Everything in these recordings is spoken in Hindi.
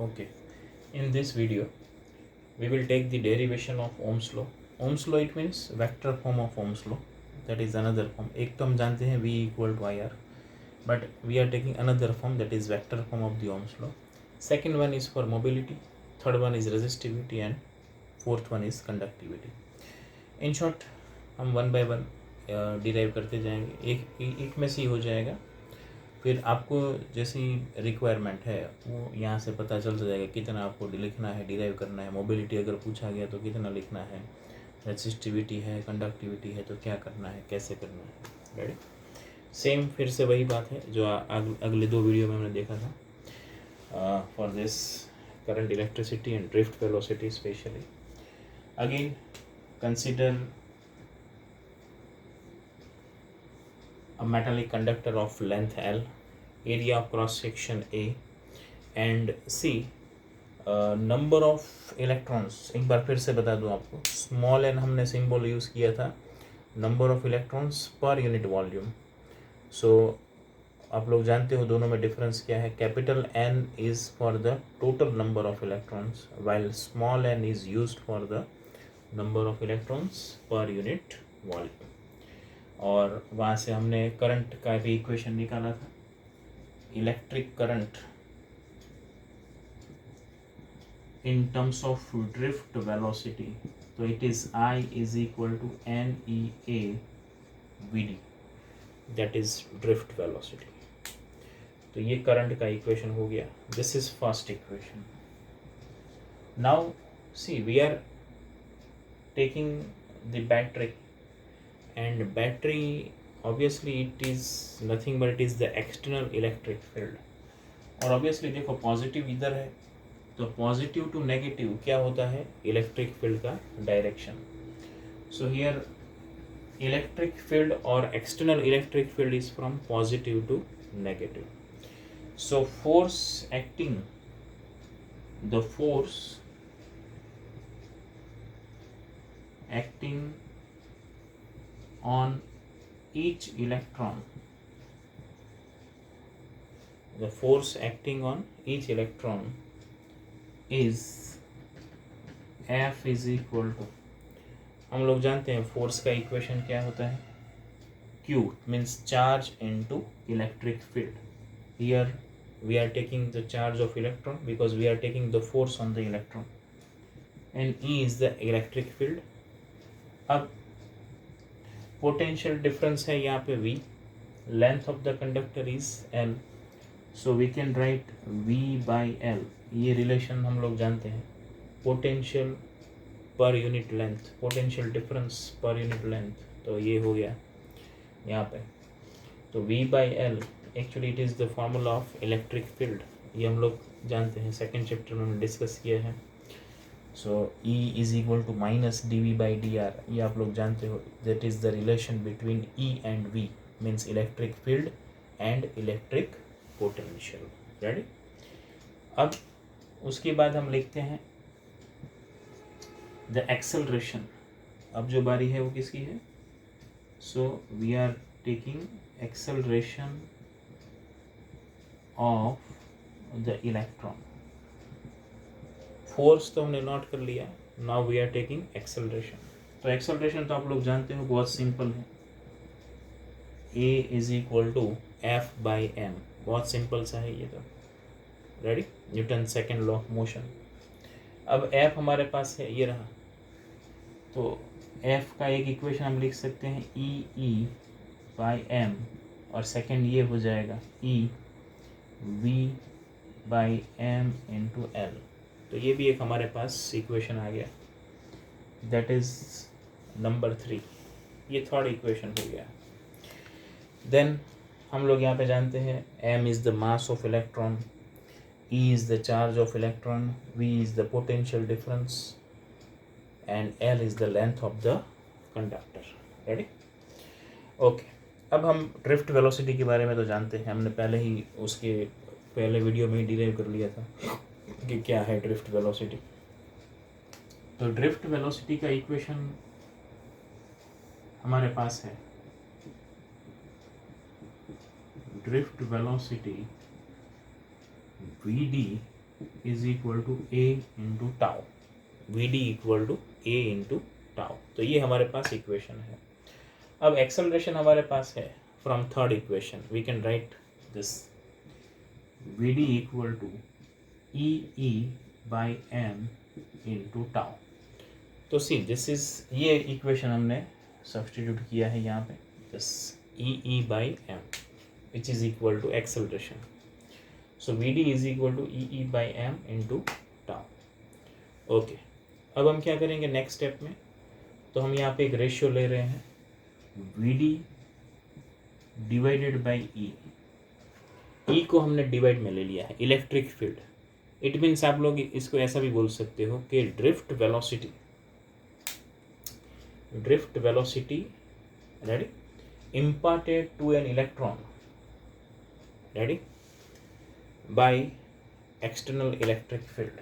Okay, in this video we will take the derivation of Ohm's law. Ohm's law, it means vector form of Ohm's law, that is another form. एक तो हम जानते हैं V equal to IR, but we are taking another form, that is vector form of the Ohm's law. Second one is for mobility, third one is resistivity, and fourth one is conductivity. In short, हम वन बाय वन डिराइव करते जाएंगे, एक में से ही हो जाएगा. फिर आपको जैसी रिक्वायरमेंट है वो यहाँ से पता चल जाएगा कितना आपको लिखना है, डिराइव करना है. मोबिलिटी अगर पूछा गया तो कितना लिखना है, रेसिस्टिविटी है, कंडक्टिविटी है तो क्या करना है, कैसे करना है. राइट, सेम फिर से वही बात है जो अगले दो वीडियो में हमने देखा था for this current electricity and drift velocity specially. Again consider a metallic conductor of length L, area of cross section A, and C, number of electrons. एक बार फिर से बता दूं आपको, स्मॉल n हमने सिंबल यूज़ किया था number of electrons per unit volume. So आप लोग जानते हो दोनों में डिफरेंस क्या है. Capital N is for the total number of electrons while small n is used for the number of electrons per unit volume. और वहाँ से हमने करंट का भी इक्वेशन निकाला था. Electric current in terms of drift velocity, तो it is I is equal to NEA VD, that is drift velocity. तो ये करंट का इक्वेशन हो गया. This is first equation. Now see we are taking the battery, and battery obviously it is nothing but it is the external electric field. और obviously देखो पॉजिटिव इधर है तो पॉजिटिव टू नेगेटिव क्या होता है, इलेक्ट्रिक फील्ड का direction. So here electric field और external electric field is from positive to negative. So force acting, the force acting on each electron, the force acting on each electron is F is equal to, हम लोग जानते हैं फोर्स का इक्वेशन क्या होता है, Q means charge into electric field. Here we are taking the charge of electron because we are taking the force on the electron, and E is the electric field. अब पोटेंशियल डिफरेंस है यहाँ पे V, length of the conductor is L, so we can write V by L. ये रिलेशन हम लोग जानते हैं, potential per unit length, potential difference per unit length. तो ये हो गया यहाँ पे. तो V by L actually it is the formula of electric field. ये हम लोग जानते हैं, सेकेंड चैप्टर में हमने डिस्कस किया है. So E is equal to minus dV by dr, ये आप लोग जानते हो. That is the relation between E and V, means electric field and electric potential. Ready. अब उसके बाद हम लिखते हैं द एक्सेलरेशन. अब जो बारी है वो किसकी है. So we are taking acceleration of the electron. Force तो हमने नोट कर लिया, now we are taking acceleration. तो एक्सेलरेशन तो आप लोग जानते हो बहुत सिंपल है, A is equal to F by M. बहुत सिंपल सा है ये तो. Ready, Newton second law of motion. अब F हमारे पास है, ये रहा. तो F का एक इक्वेशन हम लिख सकते हैं E बाई M, और सेकेंड ये हो जाएगा E V by M into L. तो ये भी एक हमारे पास इक्वेशन आ गया, दैट इज नंबर 3. ये थर्ड इक्वेशन हो गया. देन हम लोग यहाँ पे जानते हैं M is the mass of electron, E is the charge of electron, V is the potential difference, and L is the length of the conductor. Ready. Okay, अब हम ड्रिफ्ट वेलोसिटी के बारे में तो जानते हैं, हमने पहले ही उसके पहले वीडियो में ही डिराइव कर लिया था कि क्या है ड्रिफ्ट वेलोसिटी. तो ड्रिफ्ट वेलोसिटी का इक्वेशन हमारे पास है, drift velocity VD is equal to a into tau, v d equal to a into tau. तो ये हमारे पास इक्वेशन है। अब एक्सेलरेशन हमारे पास है from third equation, we can write this v d equal to e by m into tau. तो सी दिस इज, ये इक्वेशन हमने सब्सटीट्यूट किया है यहाँ पे, this e by m which is equal to acceleration. So v d is equal to e by m into tau. Okay, अब हम क्या करेंगे नेक्स्ट स्टेप में, तो हम यहाँ पे एक रेशियो ले रहे हैं, v D divided by E को हमने डिवाइड में ले लिया है, इलेक्ट्रिक फील्ड। इट मीन्स आप लोग इसको ऐसा भी बोल सकते हो कि drift velocity ready imparted to an electron ready by external electric field,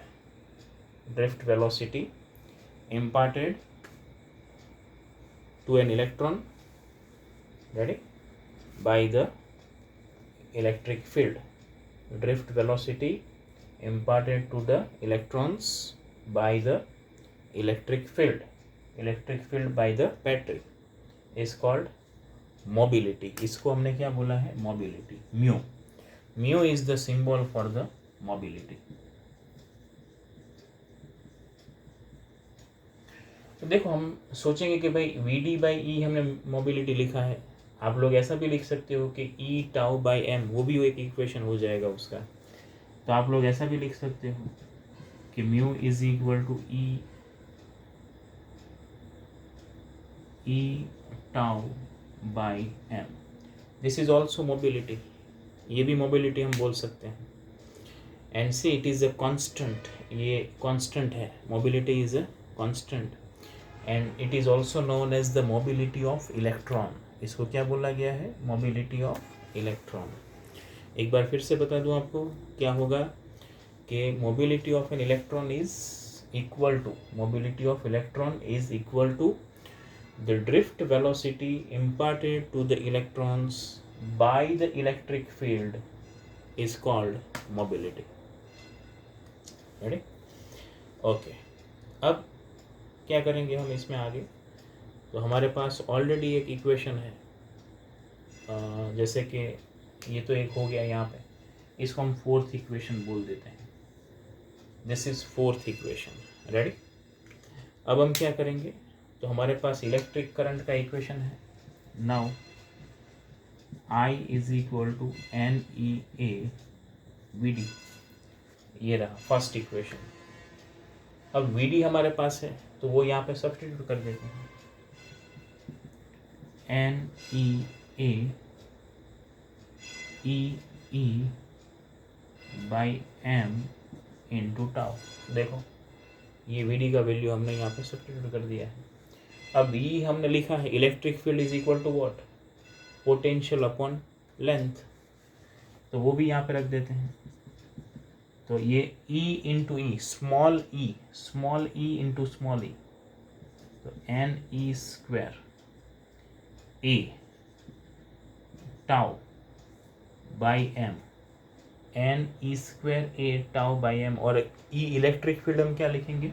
drift velocity imparted to an electron ready by the electric field, drift velocity imparted to the electrons by the electric field by the battery is called mobility. इसको हमने क्या बोला है, mobility. Mu is the symbol for the mobility. तो देखो हम सोचेंगे कि भाई वी डी बाई ई हमने मोबिलिटी लिखा है, आप लोग ऐसा भी लिख सकते हो कि ई टाउ बाई एम, वो भी एक इक्वेशन हो जाएगा उसका। तो आप लोग ऐसा भी लिख सकते हो कि mu is equal to e tau by m, this is also mobility, ये भी मोबिलिटी हम बोल सकते हैं। And see it is a constant, ये कांस्टेंट है, mobility is a constant and it is also known as the mobility of electron. इसको क्या बोला गया है, मोबिलिटी ऑफ इलेक्ट्रॉन। एक बार फिर से बता दूं आपको क्या होगा कि mobility of an electron is equal to, mobility of electron is equal to the drift velocity imparted to the electrons by the electric field is called mobility. Ready? Okay. अब क्या करेंगे हम इसमें आगे, तो हमारे पास ऑलरेडी एक इक्वेशन है, जैसे कि ये तो एक हो गया यहाँ पे, इसको हम फोर्थ इक्वेशन बोल देते हैं, this is fourth equation. Ready? अब हम क्या करेंगे, तो हमारे पास इलेक्ट्रिक करंट का इक्वेशन है, now I is equal to n e a v d, ये रहा फर्स्ट इक्वेशन। अब वी डी हमारे पास है तो वो यहाँ पे सब्स्टिट्यूट कर देते हैं, n e e by m into tau. देखो ये वी डी का वैल्यू हमने यहाँ पे सब्स्टिट्यूट कर दिया है। अब ई हमने लिखा है electric field is equal to what, potential upon length, तो वो भी यहाँ पे रख देते हैं। तो ये e into e, small e into small e, तो n e square a tau by m, n e square a tau by m, और ई इलेक्ट्रिक फील्ड हम क्या लिखेंगे,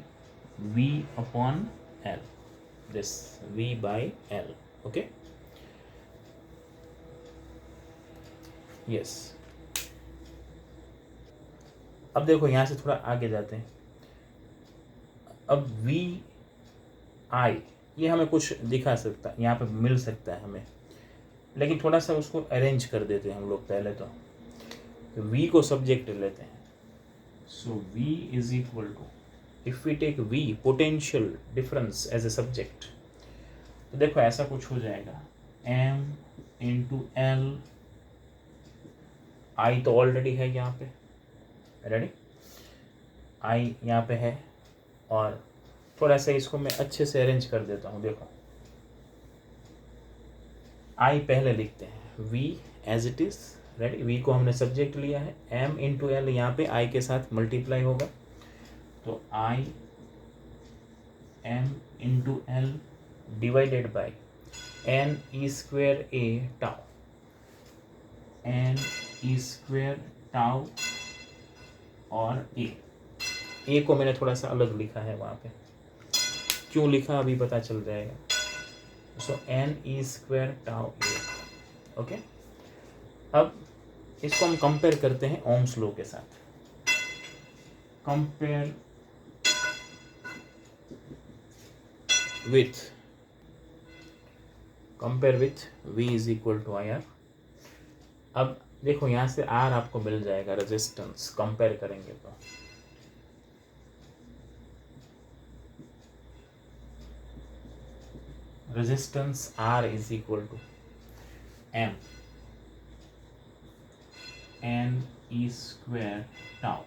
v upon l, this V by L, okay? Yes. अब देखो यहाँ से थोड़ा आगे जाते हैं। अब V I ये हमें कुछ दिखा सकता है, यहाँ पे मिल सकता है हमें, लेकिन थोड़ा सा उसको अरेंज कर देते हैं हम लोग पहले। तो V को सब्जेक्ट लेते हैं, so V is equal to, if we take V potential difference as a subject, तो देखो ऐसा कुछ हो जाएगा, M इंटू एल, I तो ऑलरेडी है यहाँ पे, रेडी, I यहाँ पे है, और थोड़ा सा इसको मैं अच्छे से अरेंज कर देता हूँ। देखो I पहले लिखते हैं, V as it is, ready, V को हमने सब्जेक्ट लिया है, M इंटू एल यहाँ पे I के साथ मल्टीप्लाई होगा, तो I M into l divided by n e square a tau, n e square tau और ए को मैंने थोड़ा सा अलग लिखा है वहाँ पे, क्यों लिखा अभी पता चल जाएगा। सो N e square tau a. Okay, अब इसको हम कंपेयर करते हैं ओम्स लॉ के साथ। Compare with V is equal to I R. अब देखो यहाँ से R आपको मिल जाएगा, रेजिस्टेंस कंपेयर करेंगे तो resistance R is equal to M N E square tau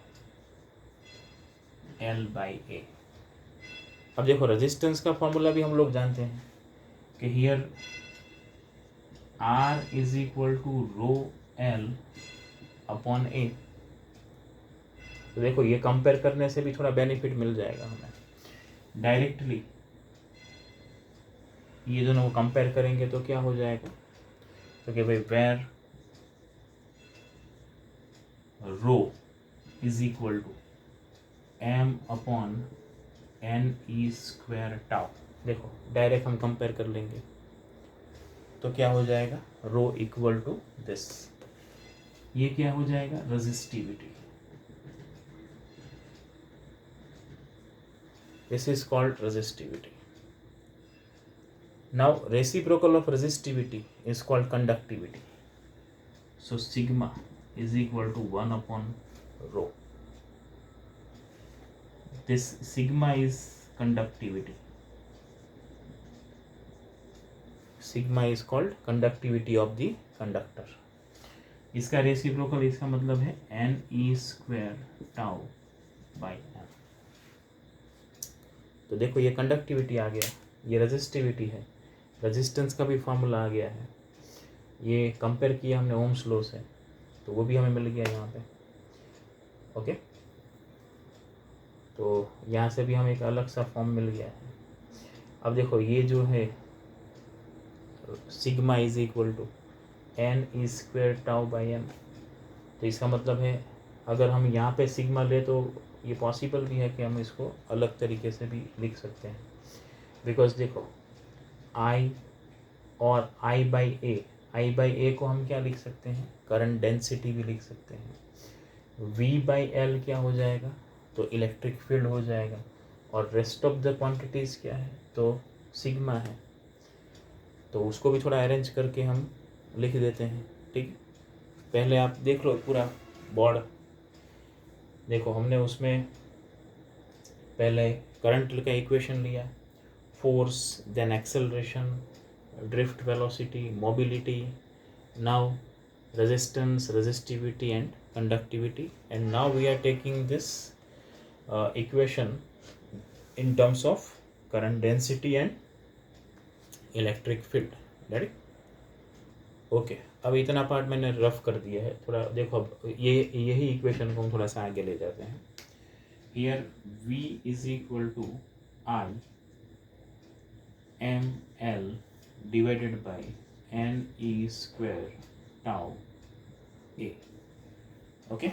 L by A। अब देखो रेजिस्टेंस का फॉर्मूला भी हम लोग जानते हैं कि here R is equal to rho L upon A। तो देखो ये कंपेयर करने से भी थोड़ा बेनिफिट मिल जाएगा हमें। डायरेक्टली ये दोनों को कंपेयर करेंगे तो क्या हो जाएगा, तो कि भाई where rho is equal to M upon N E square tau. देखो डायरेक्ट हम कंपेयर कर लेंगे तो क्या हो जाएगा, रो इक्वल टू दिस, ये क्या हो जाएगा, resistivity. This is called resistivity. Now reciprocal of resistivity is called conductivity. So sigma is equal to 1 upon rho. This sigma is conductivity. Sigma is called conductivity of the conductor. इसका reciprocal इसका मतलब है n e square tau by m। तो देखो ये conductivity आ गया, ये resistivity है, रेजिस्टेंस का भी फार्मूला आ गया है, ये कंपेयर किया हमने ओम्स लॉ से तो वो भी हमें मिल गया यहाँ पे। ओके, तो यहाँ से भी हमें एक अलग सा फॉर्म मिल गया है। अब देखो ये जो है sigma is equal to n e square tau by m, तो इसका मतलब है अगर हम यहाँ पे सिग्मा ले तो ये पॉसिबल भी है कि हम इसको अलग तरीके से भी लिख सकते हैं। बिकॉज देखो आई और आई बाई ए को हम क्या लिख सकते हैं, करंट डेंसिटी भी लिख सकते हैं। वी बाई एल क्या हो जाएगा, तो इलेक्ट्रिक फील्ड हो जाएगा। और रेस्ट ऑफ द क्वांटिटीज़ क्या है, तो सिग्मा है। तो उसको भी थोड़ा अरेंज करके हम लिख देते हैं। ठीक है, पहले आप देख लो पूरा बोर्ड, देखो हमने उसमें पहले करंट का इक्वेशन लिया, force, then acceleration, drift velocity, mobility, now resistance, resistivity and conductivity, and now we are taking this equation in terms of current density and electric field। Ready? Okay, अब इतना पार्ट मैंने रफ कर दिया है थोड़ा। देखो अब यही इक्वेशन को हम थोड़ा सा आगे ले जाते हैं। Here V is equal to I m l divided by n e square tau a. Okay,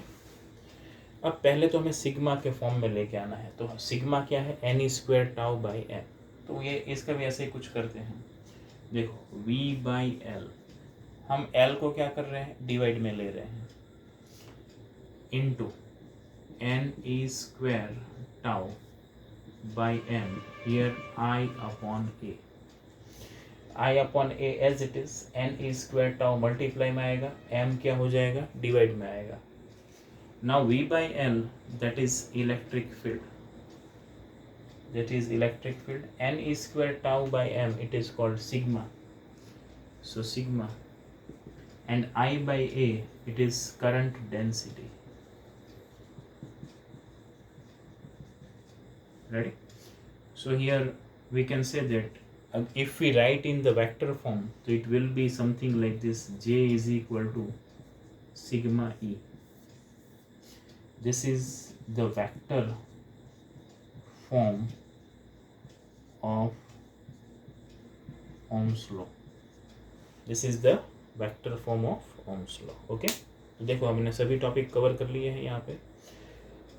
अब पहले तो हमें सिग्मा के फॉर्म में लेके आना है। तो सिग्मा क्या है, n e square tau by m. तो ये इसका भी ऐसे ही कुछ करते हैं। देखो V बाई एल, हम L को क्या कर रहे हैं, डिवाइड में ले रहे हैं, into n e square tau by m, here I upon a. I upon a as it is, n e square tau multiply में आएगा, एम क्या हो जाएगा, डिवाइड में आएगा। Now v by l that is electric field, that is electric field, n e square tau by m, it is called sigma. So sigma, and I by a, it is current density. Ready? So here we can say that if we write in the vector form, so it will be something like this: J is equal to sigma E. This is the vector form of Ohm's law. This is the vector form of Ohm's law. Okay, तो देखो हमने सभी टॉपिक कवर कर लिए हैं यहाँ पे।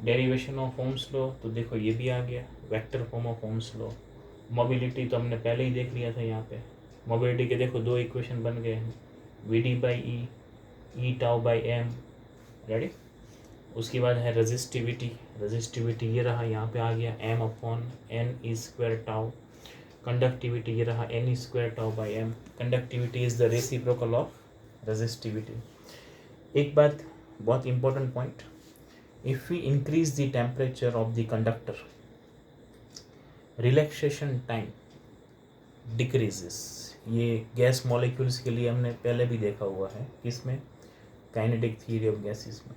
डेरिवेशन ऑफ ओम्स लॉ, तो देखो ये भी आ गया, vector form of Ohm's law. Mobility तो हमने पहले ही देख लिया था यहाँ पे। मोबिलिटी के देखो दो इक्वेशन बन गए हैं, v d by e, e tau by m, ready. उसके बाद है रेजिस्टिविटी, रेजिस्टिविटी ये रहा, यहाँ पे आ गया m upon n e square tau. Conductivity ये रहा n e square tau by m. Conductivity is the reciprocal of resistivity. एक बात बहुत important point, if we increase the temperature of the conductor, relaxation time decreases. ये गैस मॉलिक्यूल्स के लिए हमने पहले भी देखा हुआ है, किसमें, काइनेटिक थ्योरी ऑफ गैसेस में,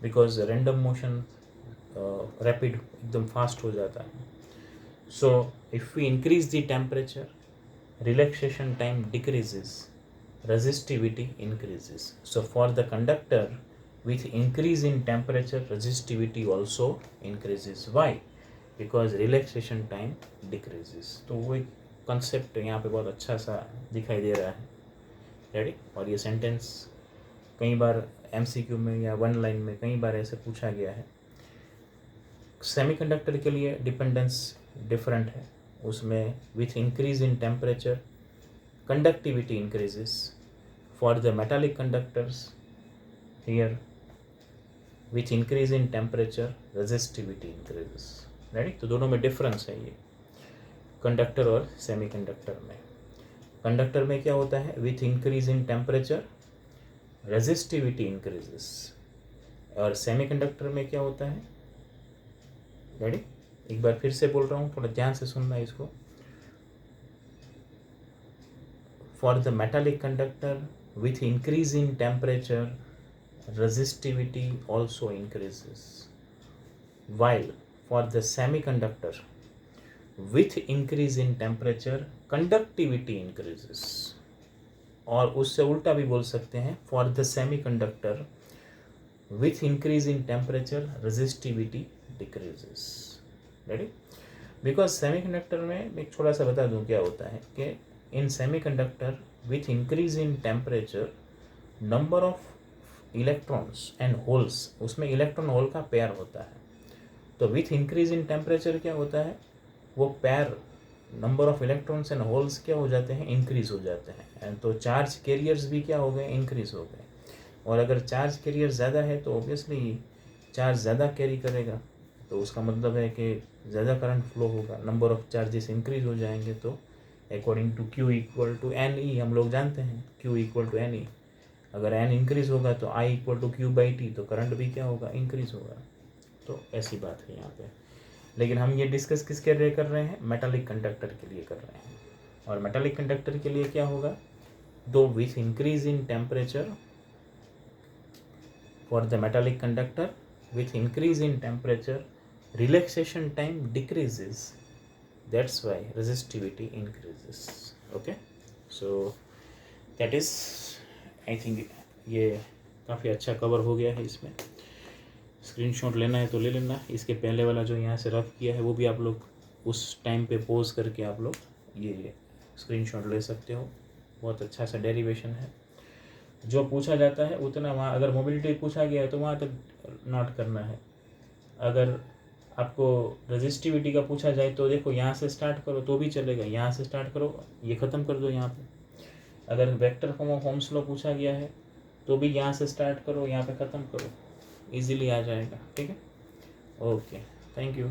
बिकॉज रैंडम मोशन रैपिड एकदम फास्ट हो जाता है। So if we increase the temperature, relaxation time decreases, resistivity increases. So for the conductor, with increase in temperature, resistivity also increases. Why? Because relaxation time decreases. तो वो एक concept यहाँ पे बहुत अच्छा सा दिखाई दे रहा है, रेडी। और ये सेंटेंस कई बार MCQ में या वन लाइन में कई बार ऐसे पूछा गया है। सेमीकंडक्टर के लिए डिपेंडेंस डिफरेंट है, उसमें with increase in temperature conductivity increases. For the metallic conductors, here with increase in temperature resistivity increases, right? तो दोनों में डिफरेंस है ये, कंडक्टर और सेमीकंडक्टर में। कंडक्टर में क्या होता है, with increase in temperature resistivity increases, और सेमीकंडक्टर में क्या होता है, रेडी। एक बार फिर से बोल रहा हूँ, थोड़ा ध्यान से सुनना है इसको। For the metallic conductor, with increase in temperature, resistivity also increases. While for the semiconductor, with increase in temperature, conductivity increases. और उससे उल्टा भी बोल सकते हैं, for the semiconductor, with increase in temperature, resistivity decreases. Ready? Because semiconductor में मैं थोड़ा सा बता दूं क्या होता है कि in semiconductor, with increase in temperature, number of electrons and holes, उसमें इलेक्ट्रॉन होल का पेयर होता है। तो with increase in temperature क्या होता है, वो pair number of electrons and holes क्या हो जाते हैं, इंक्रीज हो जाते हैं। तो चार्ज कैरियर्स भी क्या हो गए, इंक्रीज हो गए। और अगर चार्ज कैरियर ज़्यादा है तो ऑब्वियसली चार्ज ज़्यादा कैरी करेगा, तो उसका मतलब है कि ज़्यादा करंट फ्लो होगा, नंबर ऑफ चार्जेस इंक्रीज हो जाएंगे। तो according to Q equal to n e, हम लोग जानते हैं Q equal to n e. अगर n इंक्रीज होगा तो I equal to Q by t, तो करंट भी क्या होगा, इंक्रीज होगा। तो ऐसी बात है यहाँ पे। लेकिन हम ये डिस्कस किसके लिए कर रहे हैं, मेटालिक कंडक्टर के लिए कर रहे हैं। और मेटालिक कंडक्टर के लिए क्या होगा, दो with increase in temperature, for the metallic conductor with increase in temperature relaxation time decreases, that's why resistivity increases. Okay, so that is, I think ये काफ़ी अच्छा कवर हो गया है। इसमें स्क्रीनशॉट लेना है तो ले लेना। इसके पहले वाला जो यहाँ से रफ किया है वो भी आप लोग उस टाइम पे पोज करके आप लोग ये स्क्रीनशॉट ले सकते हो। बहुत अच्छा सा डेरिवेशन है। जो पूछा जाता है उतना वहाँ, अगर मोबिलिटी पूछा गया है तो वहाँ तक नोट करना है। अगर आपको रेजिस्टिविटी का पूछा जाए तो देखो यहाँ से स्टार्ट करो तो भी चलेगा, यहाँ से स्टार्ट करो, ये ख़त्म कर दो यहाँ पे। अगर vector form of Ohm's law पूछा गया है तो भी यहाँ से स्टार्ट करो, यहाँ पे ख़त्म करो, इजीली आ जाएगा। ठीक है, ओके, थैंक यू।